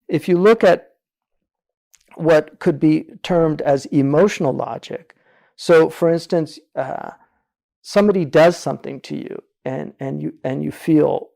if you look at what could be termed as emotional logic, so for instance, somebody does something to you, and you feel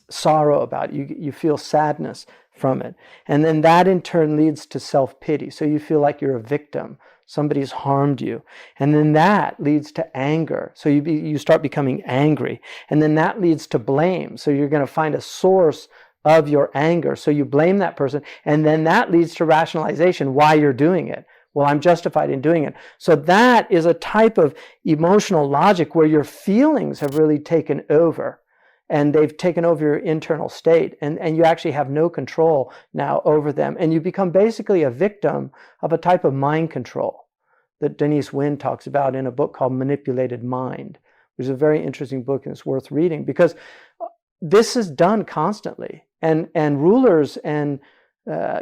sorrow about it. You feel sadness from it, and then that in turn leads to self-pity. So you feel like you're a victim. Somebody's harmed you, and then that leads to anger. So you start becoming angry, and then that leads to blame. So you're going to find a source of your anger. So you blame that person, and then that leads to rationalization why you're doing it. Well, I'm justified in doing it. So that is a type of emotional logic where your feelings have really taken over, and they've taken over your internal state, and you actually have no control now over them. And you become basically a victim of a type of mind control that Denise Wynn talks about in a book called Manipulated Mind, which is a very interesting book, and it's worth reading, because this is done constantly. And rulers and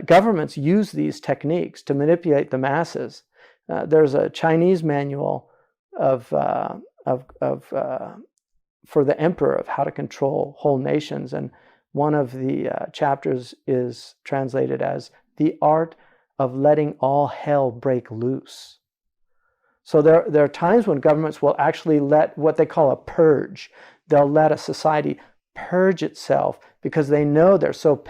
governments use these techniques to manipulate the masses. There's a Chinese manual for the emperor of how to control whole nations, and one of the chapters is translated as the art of letting all hell break loose. So there are times when governments will actually let what they call a purge. They'll let a society purge itself because they know there's so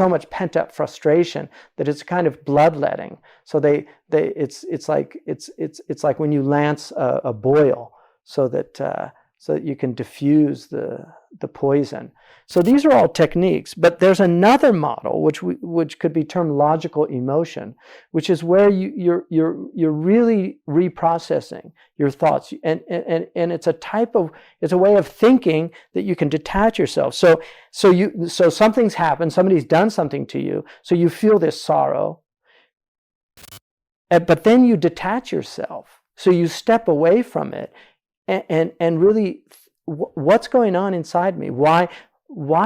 much pent up frustration that it's kind of bloodletting. So it's like when you lance a boil so that you can diffuse the poison. So these are all techniques, but there's another model which could be termed logical emotion, which is where you're really reprocessing your thoughts, and it's a way of thinking that you can detach yourself. So something's happened, somebody's done something to you, so you feel this sorrow, but then you detach yourself, so you step away from it. And really, what's going on inside me? Why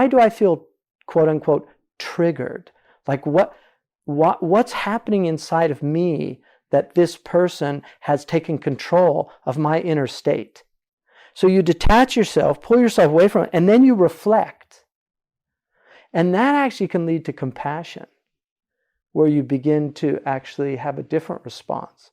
do I feel, quote unquote, triggered? Like what's happening inside of me that this person has taken control of my inner state? So you detach yourself, pull yourself away from it, and then you reflect. And that actually can lead to compassion, where you begin to actually have a different response.